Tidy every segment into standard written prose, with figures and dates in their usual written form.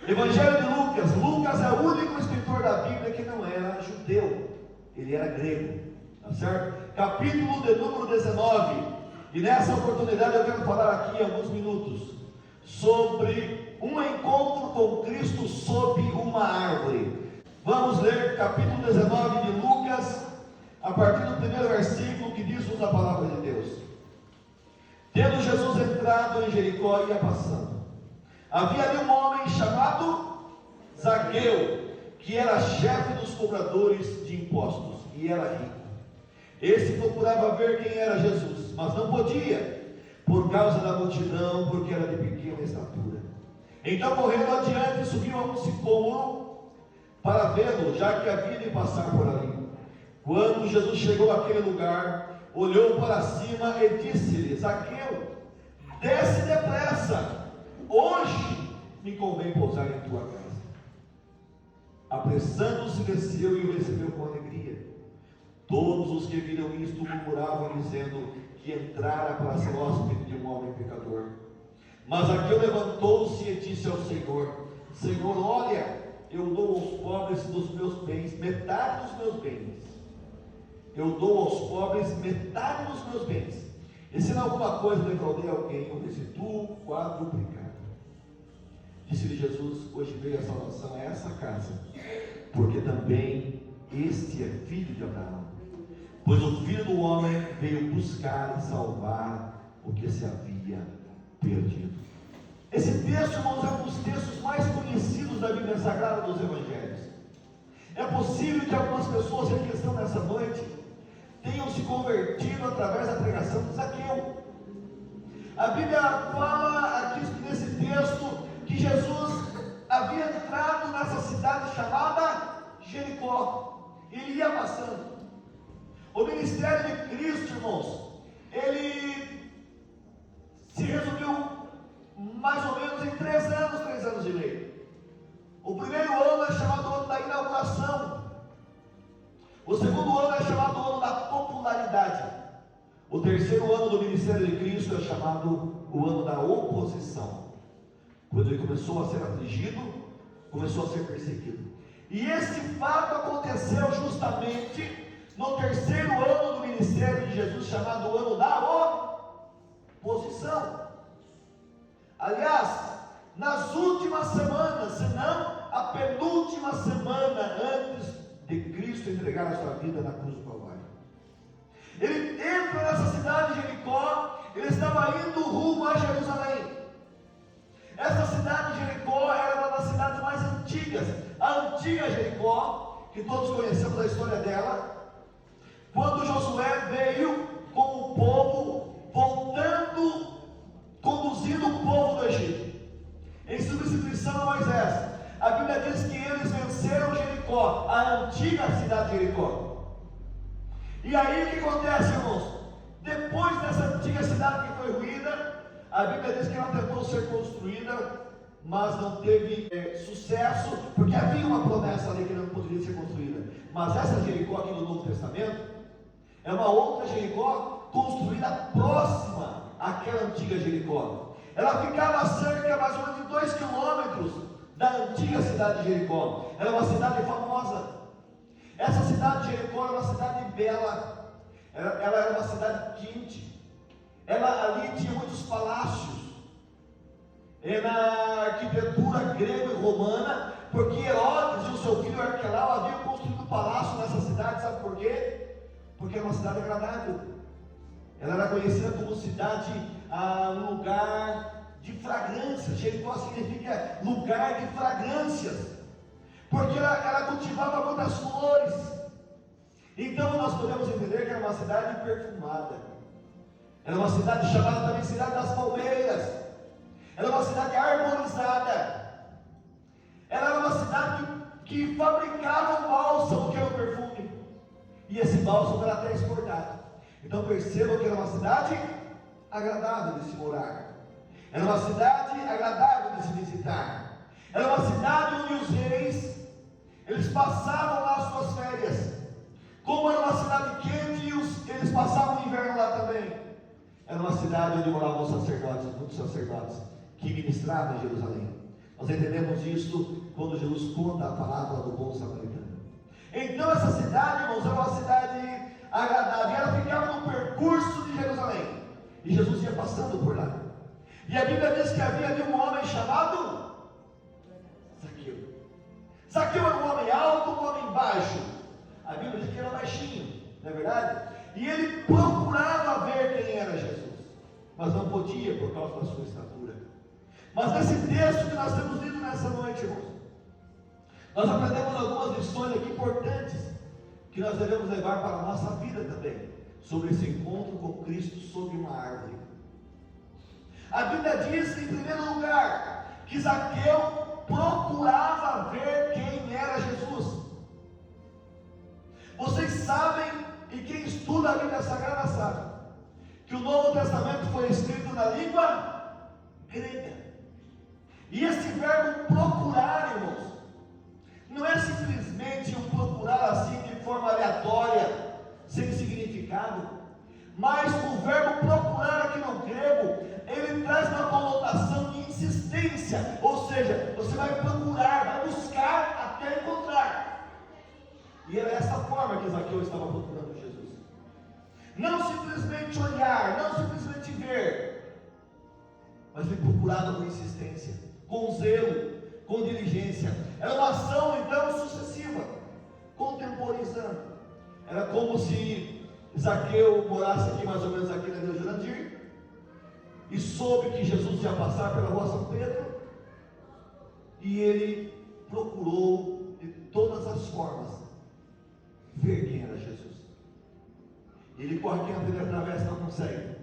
Evangelho de Lucas. Lucas é o único escritor da Bíblia que não era judeu, ele era grego, tá certo? Capítulo de número 19. E nessa oportunidade eu quero falar aqui em alguns minutos sobre um encontro com Cristo sob uma árvore. Vamos ler capítulo 19 de Lucas, a partir do primeiro versículo, que diz-nos a palavra de Deus. Tendo Jesus entrado em Jericó, ia passando. Havia ali um homem chamado Zaqueu, que era chefe dos cobradores de impostos, e era rico. Esse procurava ver quem era Jesus, mas não podia, por causa da multidão, porque era de pequena estatura. Então, correndo adiante, subiu a um sicômoro para vê-lo, já que havia de passar por ali. Quando Jesus chegou àquele lugar, olhou para cima e disse-lhe: Zaqueu, desce depressa, hoje me convém pousar em tua casa. Apressando-se, desceu e o recebeu com alegria. Todos os que viram isto murmuravam, dizendo que entrara para ser hóspede de um homem pecador. Mas Zaqueu levantou-se e disse ao Senhor: Senhor, olha, eu dou aos pobres dos meus bens, metade dos meus bens. Eu dou aos pobres metade dos meus bens. E se em alguma coisa defraudei alguém, eu restituo quadruplicado. Disse-lhe Jesus: hoje veio a salvação a essa casa, porque também este é filho de Abraão. Pois o Filho do Homem veio buscar e salvar o que se havia perdido. Esse texto, irmãos, é um dos textos mais conhecidos da Bíblia Sagrada dos Evangelhos. É possível que algumas pessoas que estão nessa noite tenham se convertido através da pregação de Zaqueu. A Bíblia fala aqui nesse texto que Jesus havia entrado nessa cidade chamada Jericó. Ele ia passando. O ministério de Cristo, irmãos, ele se resumiu mais ou menos em 3 anos de lei. O primeiro ano é chamado ano da inauguração. O segundo ano é chamado ano da popularidade. O terceiro ano do ministério de Cristo é chamado o ano da oposição. Quando ele começou a ser afligido, começou a ser perseguido. E esse fato aconteceu justamente no terceiro ano do ministério de Jesus, chamado o ano da oposição. Aliás, nas últimas semanas, se não a penúltima semana antes de Cristo entregar a sua vida na cruz do Calvário, ele entra nessa cidade de Jericó. Ele estava indo rumo a Jerusalém. Essa cidade de Jericó era uma das cidades mais antigas, a antiga Jericó, que todos conhecemos a história dela. Quando Josué veio com o povo, conduzindo o povo do Egito, em substituição a Moisés, a Bíblia diz que eles venceram Jericó, a antiga cidade de Jericó. E aí o que acontece, irmãos? Depois dessa antiga cidade que foi ruída, a Bíblia diz que ela tentou ser construída, mas não teve sucesso, porque havia uma promessa ali que não poderia ser construída. Mas essa Jericó aqui no Novo Testamento é uma outra Jericó construída próxima àquela antiga Jericó. Ela ficava a cerca mais ou menos de 2 quilômetros da antiga cidade de Jericó. Era uma cidade famosa. Essa cidade de Jericó era uma cidade bela. Ela era uma cidade quente. Ali tinha muitos palácios. Na arquitetura grega e romana, porque Herodes e o seu filho Arquelau haviam construído um palácio nessa cidade. Sabe por quê? Porque era uma cidade agradável. Ela era conhecida como cidade, um lugar de fragrâncias. Jericó significa lugar de fragrâncias, porque ela cultivava muitas flores. Então nós podemos entender que era uma cidade perfumada. Era uma cidade chamada também cidade das palmeiras. Era uma cidade harmonizada. Ela era uma cidade que fabricava o bálsamo, que era o perfume. E esse bálsamo era até exportado. Então percebam que era uma cidade agradável de se morar. Era uma cidade agradável de se visitar. Era uma cidade onde os reis, eles passavam lá suas férias. Como era uma cidade quente, eles passavam o inverno lá também. Era uma cidade onde moravam os sacerdotes, muitos sacerdotes, que ministravam em Jerusalém. Nós entendemos isso quando Jesus conta a parábola do bom samaritano. Então essa cidade, irmãos, é uma cidade agradável. Ela ficava no percurso de Jerusalém. E Jesus ia passando por lá. E a Bíblia diz que havia ali um homem chamado Zaqueu. Zaqueu era um homem alto, um homem baixo. A Bíblia diz que era baixinho, não é verdade? E ele procurava ver quem era Jesus, mas não podia por causa da sua estatura. Mas nesse texto que nós temos lido nessa noite, irmãos, nós aprendemos algumas lições aqui importantes que nós devemos levar para a nossa vida também, sobre esse encontro com Cristo sob uma árvore. A Bíblia diz, em primeiro lugar, que Zaqueu procurava ver quem era Jesus. Vocês sabem, e quem estuda a Bíblia Sagrada sabe, que o Novo Testamento foi escrito na língua grega. E esse verbo procurar, irmãos, não é simplesmente um procurar assim de forma aleatória, sem significado, mas o verbo procurar aqui no grego, ele traz uma conotação de insistência, ou seja, você vai procurar, vai buscar até encontrar. E era essa forma que Zaqueu estava procurando Jesus. Não simplesmente olhar, não simplesmente ver, mas ele procurava com insistência, com zelo, com diligência. Era uma ação então sucessiva, contemporizando. Era como se Zaqueu morasse aqui, mais ou menos aqui na Vila Jurandir, e soube que Jesus ia passar pela rua São Pedro, e ele procurou de todas as formas ver quem era Jesus. Ele corre aqui na primeira travessa, não consegue,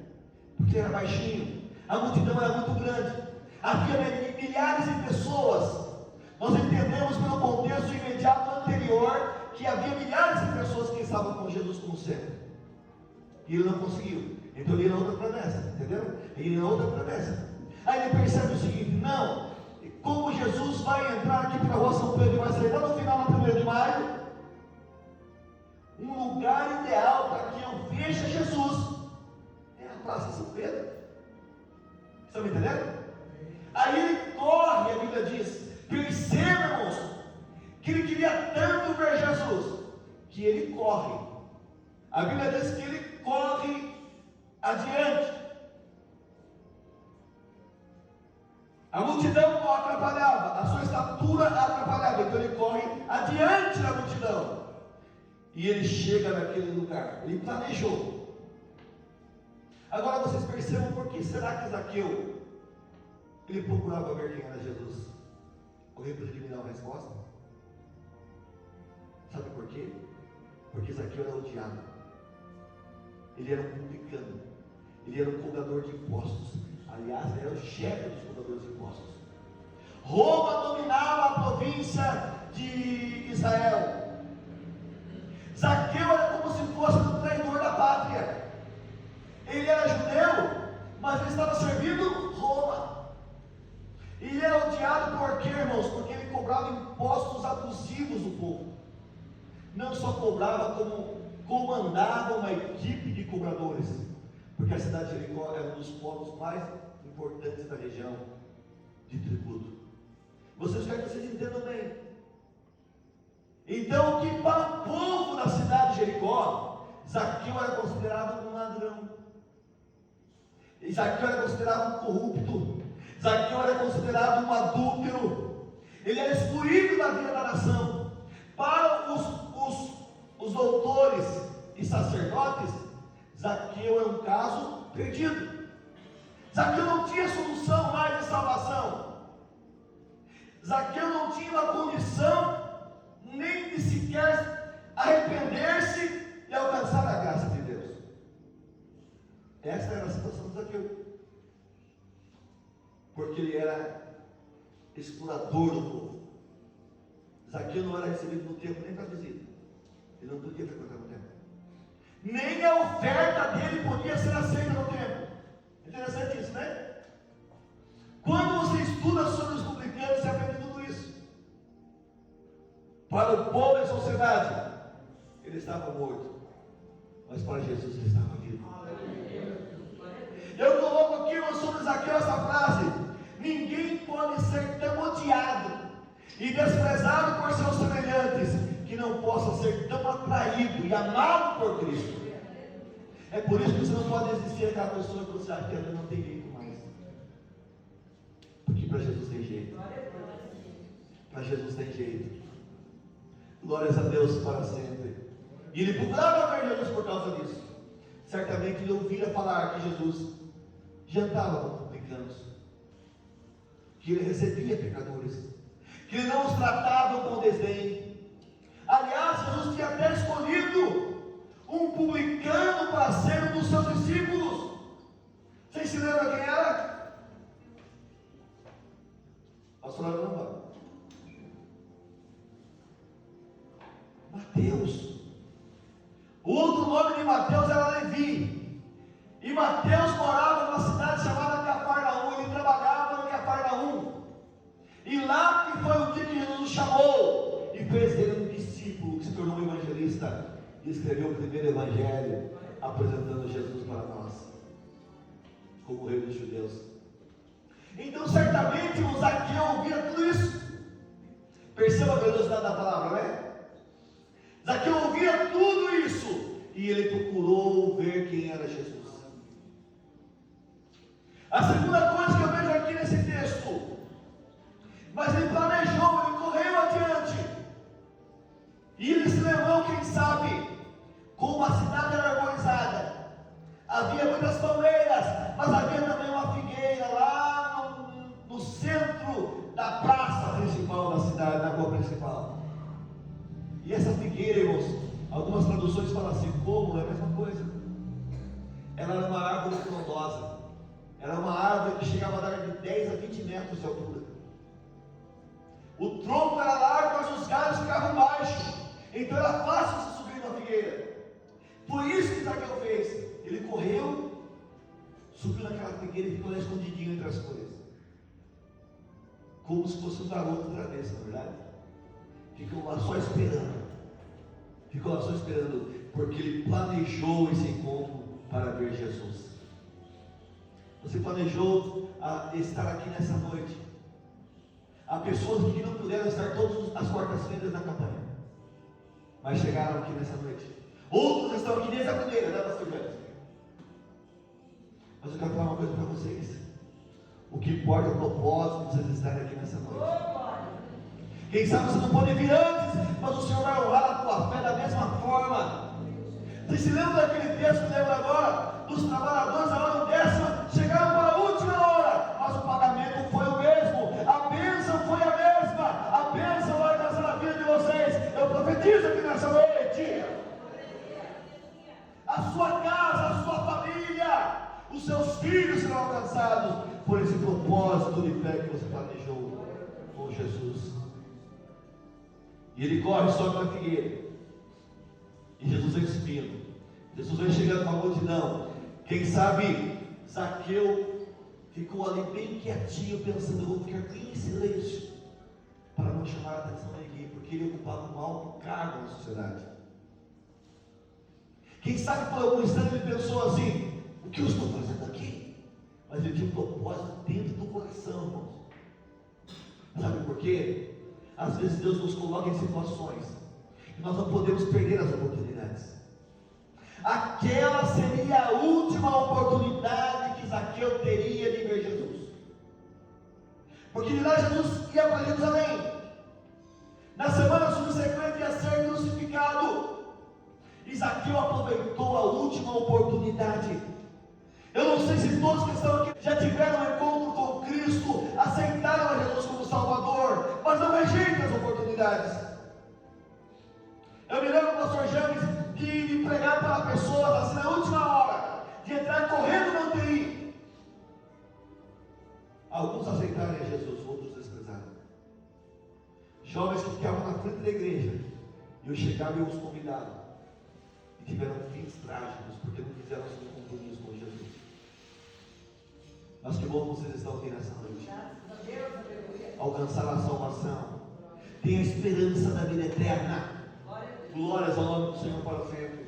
porque era baixinho, a multidão era muito grande, havia milhares de pessoas. Nós entendemos pelo contexto imediato anterior que havia milhares de pessoas que estavam com Jesus como sempre, e ele não conseguiu. Então ele ia na outra travessa, entendeu? Ele ia na outra travessa. Aí ele percebe o seguinte: não, como Jesus vai entrar aqui pela rua São Pedro e vai sair lá no final, na 1º de maio, um lugar ideal para que eu veja Jesus é a Praça São Pedro. Estão me entendendo? Aí ele corre, a Bíblia diz, percebamos que ele queria tanto ver Jesus, que ele corre. A Bíblia diz que ele corre adiante. A multidão o atrapalhava, a sua estatura atrapalhava, então ele corre adiante da multidão. E ele chega naquele lugar, ele planejou. Agora vocês percebam por que será que Zaqueu, ele procurava ver quem era Jesus? Alguém poderia me dar uma resposta? Sabe por quê? Porque Zaqueu era odiado. Ele era um publicano, ele era um cobrador de impostos. Aliás, ele era o chefe dos cobradores de impostos. Roma dominava a província de Israel. Zaqueu era como se fosse um traidor da pátria. Ele era judeu, mas ele estava servindo Roma. Ele era odiado por quê, irmãos? Porque ele cobrava impostos abusivos do povo. Não só cobrava, como comandava uma equipe de cobradores, porque a cidade de Jericó era um dos povos mais importantes da região de tributo. Vocês querem que vocês entendam bem. Então, que para o povo da cidade de Jericó, Zaqueu era considerado um ladrão, Zaqueu era considerado um corrupto, Zaqueu era considerado um adúltero, ele era excluído da vida da nação. Para os doutores e sacerdotes, Zaqueu é um caso perdido. Zaqueu não tinha solução mais de salvação. Zaqueu não tinha uma condição nem de sequer arrepender-se e alcançar a graça de Deus. Essa era a situação de Zaqueu, porque ele era explorador do povo. Zaqueu não era recebido no templo nem para visita. Ele não podia frequentar o templo. Nem a oferta dele podia ser aceita no templo. Interessante isso, né? Quando você estuda sobre os publicanos, você aprende tudo isso. Para o povo e a sociedade, ele estava morto, mas para Jesus ele estava vivo. Eu coloco aqui sobre Zaqueu essa frase: ninguém pode ser tão odiado odiado e desprezado por seus semelhantes, que não possa ser tão atraído e amado por Cristo. É por isso que você não pode existir aquela pessoa que você acha que ela não tem jeito mais. Porque para Jesus tem jeito. Para Jesus tem jeito. Glórias a Deus para sempre. E ele procurava ver Jesus por causa disso. Certamente ele ouvira falar que Jesus jantava com publicanos, que ele recebia pecadores, que ele não os tratava com desdém. Aliás, Jesus tinha até escolhido um publicano para ser um dos seus discípulos. Vocês se lembram quem era? Pastor Aramba. Mateus. O outro nome de Mateus era Levi. E Mateus morava numa cidade chamada Cafarnaum. Ele trabalhava em Cafarnaum. E lá que foi o dia que Jesus o chamou e fez dele um discípulo que se tornou um evangelista e escreveu o primeiro evangelho apresentando Jesus para nós como o rei dos judeus. Então certamente o Zaqueu ouvia tudo isso. Perceba a velocidade da palavra, né? Zaqueu ouvia tudo isso e ele procurou ver quem era Jesus. A segunda coisa que eu vejo aqui nesse texto, mas ele planejou, ele correu adiante, e ele se lembrou, quem sabe, como a cidade era arborizada, havia muitas palmeiras, mas havia também uma figueira lá no centro da praça principal da cidade, na rua principal. E essa figueira, irmãos, algumas traduções falam assim, como? É a mesma coisa. Ela era uma árvore frondosa. Era uma árvore que chegava a dar de 10 a 20 metros de altura. O tronco era largo, mas os galhos ficavam baixos. Então era fácil se subir na figueira. Foi isso que Zaqueu fez. Ele correu, subiu naquela figueira e ficou lá escondidinho entre as coisas. Como se fosse um garoto travessa, na verdade. Ficou lá só esperando. Ficou lá só esperando, porque ele planejou esse encontro para ver Jesus. Você planejou estar aqui nessa noite. Há pessoas que não puderam estar todas as quartas-feiras na campanha, mas chegaram aqui nessa noite. Outros estão aqui desde a primeira, né, pastor Jânio? Mas eu quero falar uma coisa para vocês. O que importa é o propósito de vocês estarem aqui nessa noite. Quem sabe você não pode vir antes, mas o Senhor vai honrar a tua fé da mesma forma. Vocês se lembram daquele texto que lembra agora? Dos trabalhadores da hora décima chegaram para a última hora, mas o pagamento foi o mesmo, a bênção foi a mesma, a bênção vai alcançar na vida de vocês. Eu profetizo aqui nessa noite. A sua casa, a sua família, os seus filhos serão alcançados por esse propósito de fé que você planejou com Jesus. E ele corre, sobe na figueira. E Jesus vem subindo. Jesus vem chegando com a multidão. Quem sabe Zaqueu ficou ali bem quietinho, pensando, eu vou ficar bem em silêncio, para não chamar a atenção de ninguém, porque ele ocupava um alto cargo na sociedade. Quem sabe por algum instante ele pensou assim, o que eu estou fazendo aqui? Mas ele tinha um propósito dentro do coração, irmãos. Sabe por quê? Às vezes Deus nos coloca em situações que nós não podemos perder as oportunidades. Aquela seria a última oportunidade que Zaqueu teria de ver Jesus. Porque de lá Jesus ia para Jerusalém. Na semana subsequente ia ser crucificado. E Zaqueu aproveitou a última oportunidade. Eu não sei se todos que estão aqui já tiveram um encontro com Cristo, aceitaram a Jesus como Salvador, mas não rejeitem as oportunidades. Eu me lembro, pastor James, de pregar para pessoas assim na última hora, de entrar correndo na UTI. Alguns aceitaram a Jesus, outros desprezaram. Jovens que ficavam na frente da igreja, e eu chegava e eu os convidava, e tiveram fins trágicos, porque não fizeram seu compromisso com Jesus. Mas que bom que vocês estão aqui nessa noite. Alcançar a salvação, tem a esperança da vida eterna. Glórias ao nome do Senhor para sempre.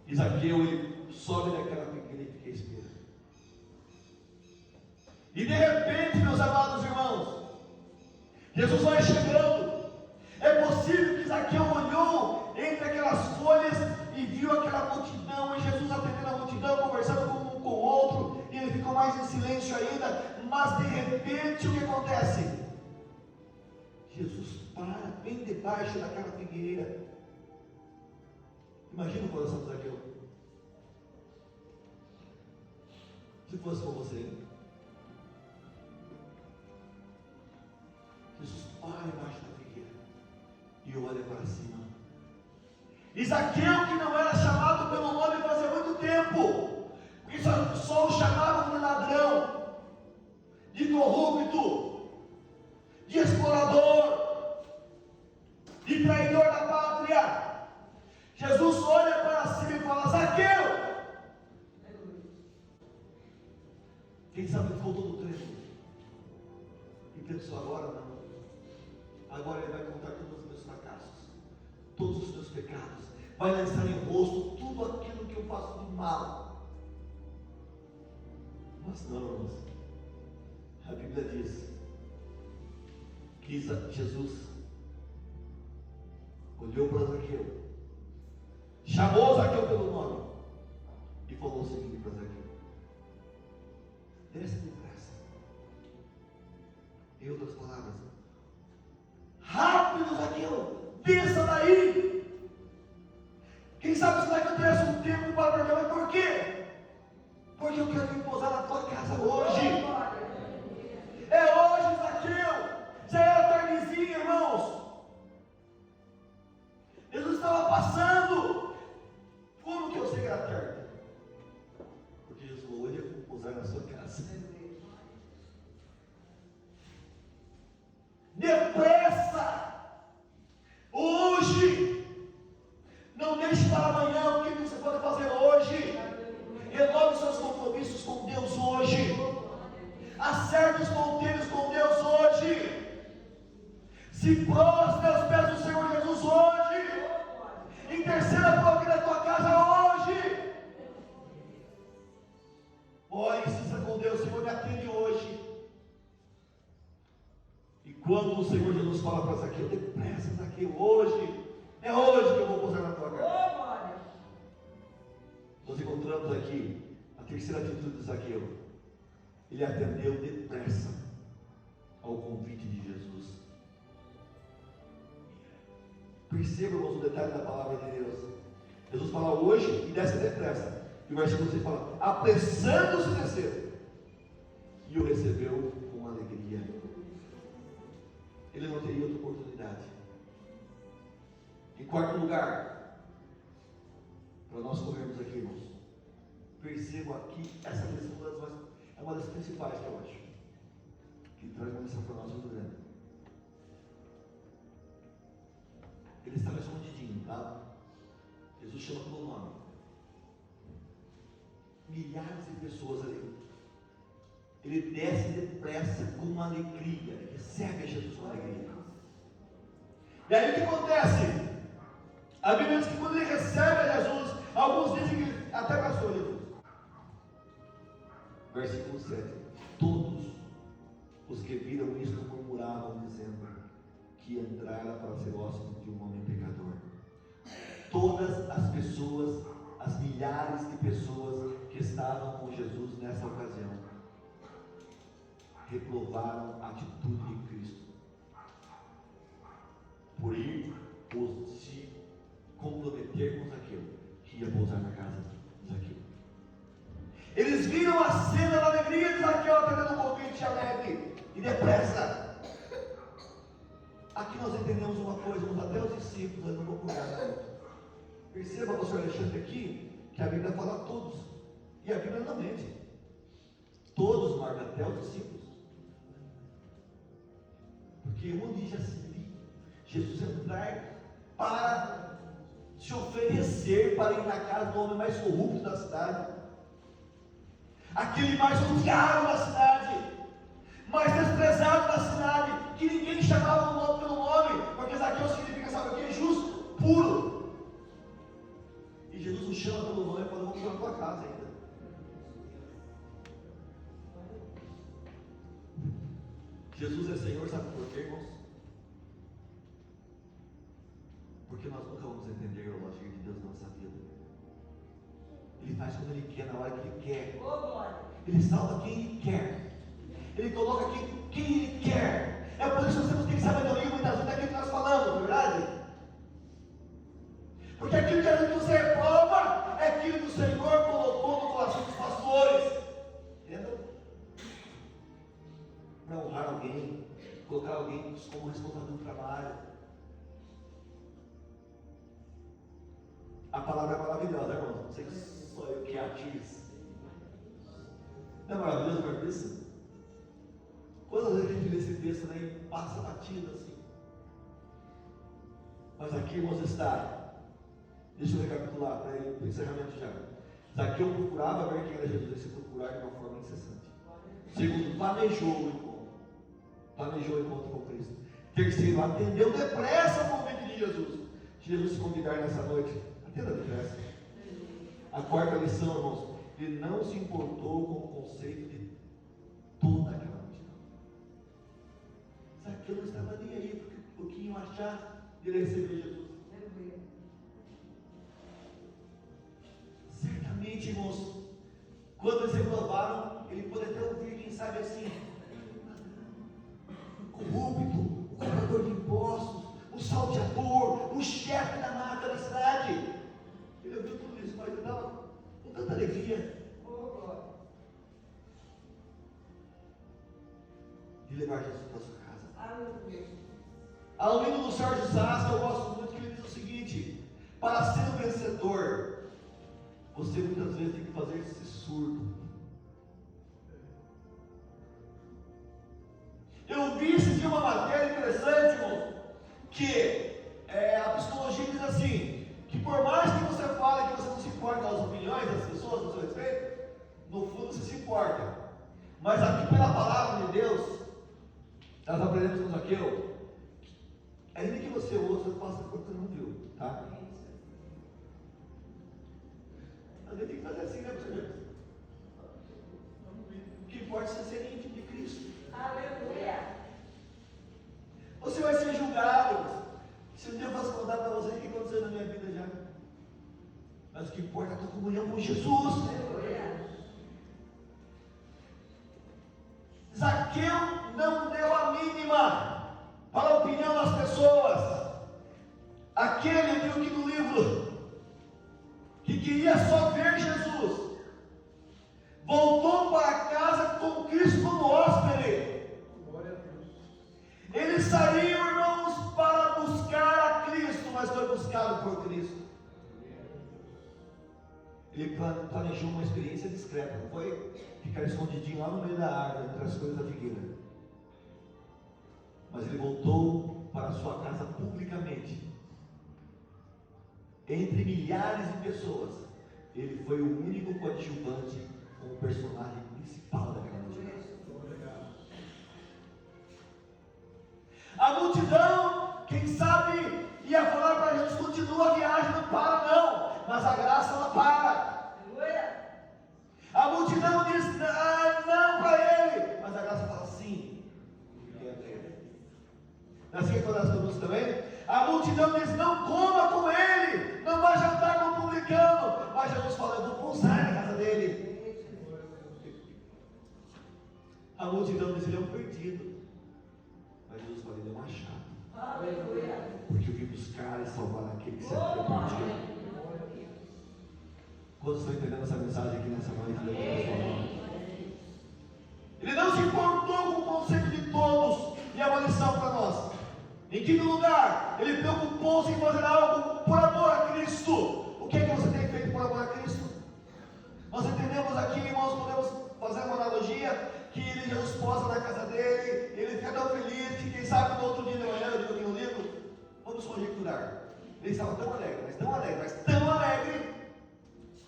E Zaqueu, ele sobe daquela figueira e fica esperando. E de repente, meus amados irmãos, Jesus vai chegando. É possível que Zaqueu olhou entre aquelas folhas e viu aquela multidão, e Jesus atendendo a multidão, conversando com um com o outro, e ele ficou mais em silêncio ainda. Mas de repente o que acontece? Jesus para bem debaixo daquela figueira. Imagina o coração de Zaqueu. Se fosse com você, Jesus para embaixo da figueira e olha para cima. E Zaqueu, que não era chamado pelo nome fazia muito tempo, porque só o chamavam de ladrão, de corrupto, de explorador, de traidor da pátria. Jesus olha para cima e fala: Zaqueu! Quem sabe ficou todo tremendo e pensou: agora não. Agora ele vai contar todos os meus fracassos, todos os meus pecados, vai lançar em rosto tudo aquilo que eu faço de mal. Mas não, irmãos. A Bíblia diz que Jesus olhou para Zaqueu, chamou Zaqueu pelo nome e falou o seguinte para Zaqueu: desce depressa. Em outras palavras, rápido, Zaqueu, desça daí. Quem sabe se vai que eu tivesse um tempo para perder, mas por quê? Porque eu quero me pousar na tua casa hoje. É hoje, Zaqueu. Já era tardezinha, irmãos. Jesus estava passando. Como que eu sei que era tarde? Porque Jesus falou: hoje eu vou pousar na sua casa. Depressa! Hoje! Não deixe para amanhã o que você pode fazer hoje. Renove seus compromissos com Deus hoje. Acerte os ponteiros com Deus hoje. Se prostre aos pés do Senhor Jesus hoje. Interceda por alguém na tua casa hoje. Ore, insista com Deus: Senhor, me atende hoje. E quando o Senhor Jesus fala para Zaqueu: depressa, Zaqueu, hoje, é hoje que eu vou pousar na tua casa. Nós encontramos aqui a terceira atitude de Zaqueu. Ele atendeu depressa ao convite de Jesus. Perceba, irmãos, o detalhe da palavra de Deus. Jesus fala hoje e desce depressa. E o versículo 6 fala: apressando-se desceu. E o recebeu com alegria. Ele não teria outra oportunidade. Em quarto lugar, para nós corrermos aqui, irmãos, percebam aqui, essa lição é uma das principais que eu acho, que traz uma lição para nós muito grande. Ele estava escondidinho, tá? Jesus chama pelo nome. Milhares de pessoas ali. Ele desce depressa com alegria. Ele recebe a Jesus com alegria. E aí o que acontece? A Bíblia diz que quando ele recebe a Jesus, alguns dizem que até abraçou Jesus. Versículo 7. Todos os que viram isto murmuravam, dizendo que entrara para ser hóspede de um homem pecador. Todas as pessoas, as milhares de pessoas que estavam com Jesus nessa ocasião, reprovaram a atitude de Cristo por ir ou se comprometer com Zaqueu, que ia pousar na casa de Zaqueu. Eles viram a cena da alegria de Zaqueu atendendo um convite alegre e depressa. Aqui nós entendemos uma coisa, até os discípulos, eu não vou curar muito. Perceba, pastor Alexandre, aqui que a Bíblia fala a todos, e a Bíblia não mente. Todos marcam, até os discípulos. Porque onde diz assim, Jesus entrar para se oferecer para ir na casa do homem mais corrupto da cidade, aquele mais odiado da cidade, mais desprezado da cidade, que ninguém chamava o nome pelo nome, porque Zaqueu significa, sabe o que? Justo, puro. E Jesus o chama pelo nome e fala: vamos para a tua casa ainda. Jesus é Senhor, sabe por quê, irmãos? Porque nós nunca vamos entender o agir de Deus na nossa vida. Ele faz quando Ele quer, na hora que Ele quer. Ele salva quem Ele quer. Ele coloca quem Ele quer. É por isso que nós temos que ter sabedoria muitas vezes daquilo que nós falamos, não é verdade? Porque aquilo que a gente nos reprova é aquilo que o Senhor colocou no coração dos pastores. Entendeu? Para honrar alguém, colocar alguém como responsável do trabalho. A palavra é maravilhosa, irmão. Não sei se sou eu que a diz. Não é maravilhoso ver isso? Quantas vezes a gente lê esse texto, né, e passa batido assim? Mas aqui, irmãos, está. Deixa eu recapitular para ir para o encerramento já. Zaqueu procurava ver quem era Jesus, e se procurar de uma forma incessante. Segundo, planejou o encontro. Planejou o encontro com Cristo. Terceiro, atendeu depressa o convite de Jesus. Se Jesus se convidar nessa noite, atenda depressa. A quarta lição, irmãos, ele não se importou com o conceito de toda aquela multidão. Zaqueu não estava nem aí porque o que iam achar de ele receber Jesus. Certamente, irmãos, quando eles reprovaram, ele pode até ouvir, quem sabe assim, corrupto, o cobrador de impostos, o salteador, o chefe da mata da cidade. Ele ouviu tudo isso, mas ele estava com tanta alegria de levar Jesus para sua casa. Ao livro do Sérgio Sassi, eu gosto muito que ele diz o seguinte: para ser um vencedor, você muitas vezes tem que fazer esse surdo. Eu vi esse dia uma matéria interessante, irmão, que a psicologia diz assim, que por mais que você fale que você não se importa com as opiniões das pessoas no seu respeito, no fundo você se importa. Mas aqui pela palavra de Deus, nós aprendemos com Zaqueu, ainda que você ouça, faça porque você não viu, tá? A gente tem que fazer assim, né, senhor? O que importa é você ser íntimo de Cristo. Aleluia. Você vai ser julgado. Se um dia eu fosse contar para você o que aconteceu na minha vida já. Mas o que importa é a tua comunhão com Jesus. Aleluia. Zaqueu não deu a mínima para a opinião das pessoas. Aquele, viu que no livro, que queria só ver Jesus, voltou para casa com Cristo como hóspede. Eles saíram, irmãos, para buscar a Cristo, mas foi buscado por Cristo. Ele planejou uma experiência discreta, não foi ficar escondidinho lá no meio da árvore, entre as coisas da figueira. Mas ele voltou para a sua casa publicamente, entre milhares de pessoas. Ele foi o único coadjuvante, como personagem principal daquela multidão. A multidão, quem sabe, ia falar para Jesus: continua a viagem, não para não, mas a graça ela para. A multidão diz não para ele, mas a graça fala sim. Não é assim que acontece conosco também? A multidão diz: não coma com ele, não vai jantar com o publicano, mas Jesus fala: eu vou pousar na casa dele. A multidão diz: ele é um perdido, mas Jesus fala: ele é um achado. Aleluia. Porque eu vim buscar e salvar aquele que se havia perdido. Quantos estão entendendo essa mensagem aqui nessa noite? Ele não se importou com o conceito de todos, e é uma lição para nós. Em quinto lugar, ele preocupou-se em fazer algo por amor a Cristo. O que é que você tem feito por amor a Cristo? Nós entendemos aqui, irmãos, podemos fazer uma analogia, que ele, Jesus posa na casa dele, ele fica tão feliz, que quem sabe no outro dia de manhã, eu digo aqui no livro, vamos conjecturar. Ele estava tão alegre, mas tão alegre, mas tão alegre,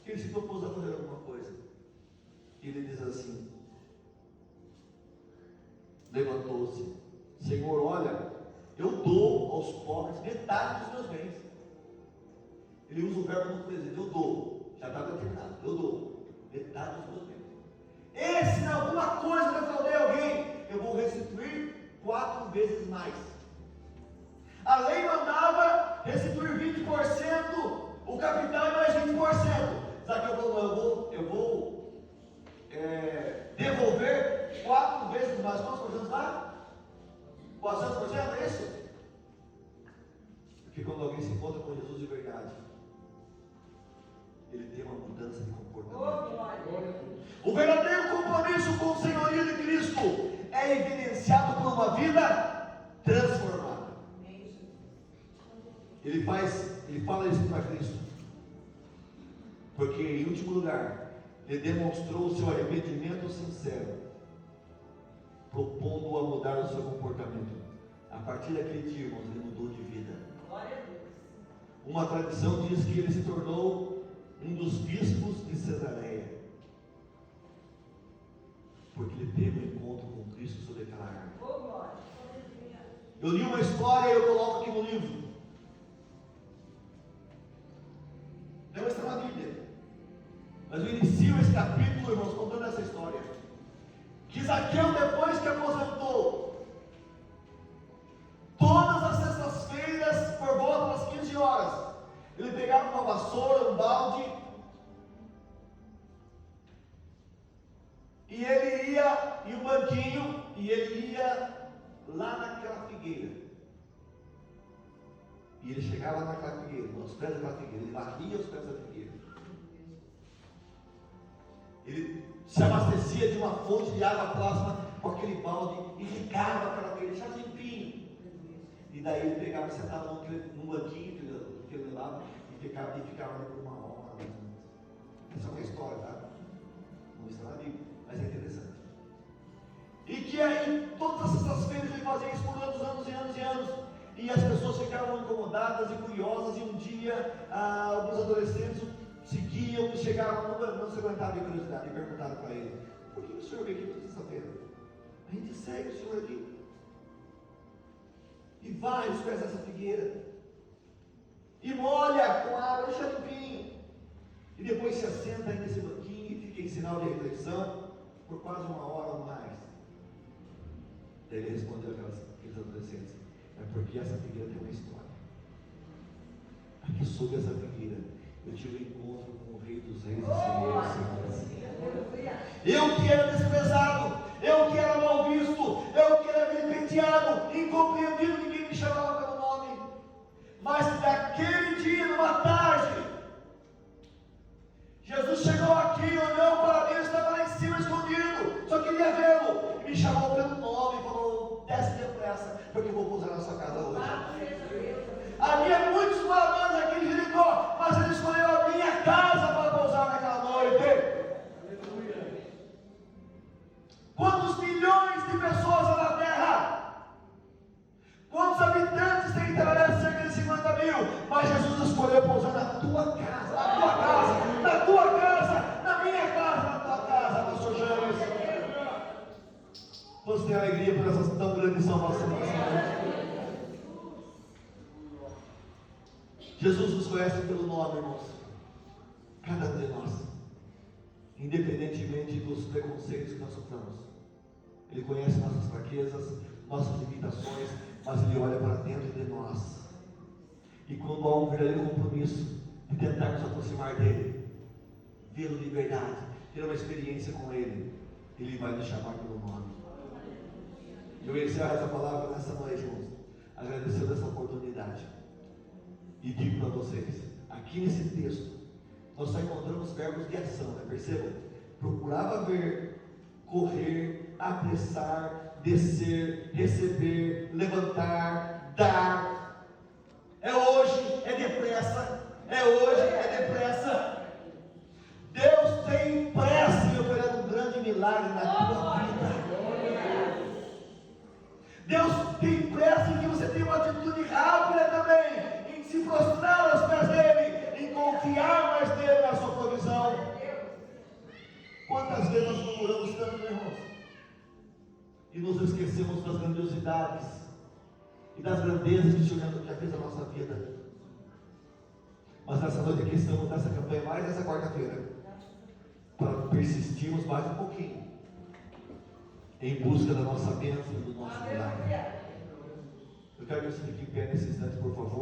que ele se propôs a fazer alguma coisa. E ele diz assim, levantou-se: Senhor, olha, eu dou aos pobres metade dos meus bens. Ele usa o verbo no presente: eu dou, já está determinado, eu dou metade dos meus bens. E se alguma coisa eu defraudei alguém, eu vou restituir 4 vezes mais. A lei mandava restituir eu vou devolver 4 vezes mais. Quantos por cento dá? 400%, é isso? Porque quando alguém se encontra com Jesus de verdade, ele tem uma mudança de comportamento. O verdadeiro compromisso com o senhorio de Cristo é evidenciado por uma vida transformada. Ele fala isso para Cristo, porque em último lugar, ele demonstrou o seu arrependimento sincero, propondo-o a mudar o seu comportamento. A partir daquele dia, irmãos, ele mudou de vida. Uma tradição diz que ele se tornou um dos bispos de Cesareia, porque ele teve um encontro com Cristo sobre aquela árvore. Eu li uma história e eu coloco aqui no livro. Não está na Bíblia, mas eu inicio esse capítulo, irmãos, contando essa história. Que Zaqueu, depois que aposentou, todas as sextas-feiras, por volta das 15 horas, ele pegava uma vassoura, um balde, e ele ia, e um banquinho, e ele ia lá naquela figueira. E ele chegava naquela figueira, aos pés daquela figueira, ele varria os pés da figueira. Ele se abastecia de uma fonte de água próxima com aquele balde e regava aquela figueira, deixava limpinho. E daí ele pegava e sentava num banquinho que ele levava e ficava ali por uma hora. Essa é uma história, tá? Não está na Bíblia, mas é interessante. E que aí, todas essas feiras ele fazia isso por anos e anos e anos. E as pessoas ficavam incomodadas e curiosas. E um dia, alguns adolescentes seguiam e chegaram, não se aguentavam de curiosidade, e perguntaram para ele: por que o senhor veio aqui toda sexta-feira? A gente segue o senhor aqui e vai aos pés dessa figueira e molha com água, deixa limpinho, e depois se assenta aí nesse banquinho e fica em sinal de reflexão por quase uma hora ou mais. Daí ele respondeu aqueles adolescentes: é porque essa figueira tem uma história. Aqui sob essa figueira eu tive um encontro com o Rei dos Reis e Senhor dos Senhores. Eu que era desprezado, eu que era mal visto, eu que era vilipendiado, incompreendido, ninguém me chamava pelo nome. Mas daquele dia, numa tarde, Jesus chegou aqui, olhou para mim, estava lá em cima escondido, só queria vê-lo, e me chamou pelo nome e falou: desce depressa, porque eu vou pousar na sua casa hoje. Havia muitos moradores aqui em Jericó, mas ele escolheu a minha casa para pousar naquela noite. Quantos milhões de pessoas há na terra? Quantos habitantes tem Itararé? Cerca de 50 mil. Mas Jesus escolheu pousar na tua casa, na tua casa, na tua casa, na minha casa, na tua casa, pastor James. Você tem alegria por essa tão grande salvação nessa noite? Jesus nos conhece pelo nome, irmãos. Cada um de nós, independentemente dos preconceitos que nós sofremos. Ele conhece nossas fraquezas, nossas limitações, mas Ele olha para dentro de nós. E quando há um verdadeiro compromisso de tentar nos aproximar dEle, vê-lo de verdade, ter uma experiência com Ele, Ele vai nos chamar pelo nome. Eu encerro essa palavra nessa noite, irmãos, agradecendo essa oportunidade. E digo para vocês, aqui nesse texto, nós só encontramos verbos de ação, né? Percebam? Procurava ver, correr, apressar, descer, receber, levantar, dar. É hoje, é depressa. É hoje, é depressa. Deus tem pressa em operar um grande milagre na tua vida. Deus tem pressa em que você tenha uma atitude rápida também, em se prostrar aos pés dele, em confiar mais nele na sua provisão. Quantas vezes nós murmuramos tanto, irmãos, e nos esquecemos das grandiosidades e das grandezas que o Senhor já fez na nossa vida. Mas nessa noite aqui estamos nessa campanha, mais nessa quarta-feira, para persistirmos mais um pouquinho em busca da nossa bênção e do nosso milagre. Eu quero que você fique em pé nesse instante, por favor.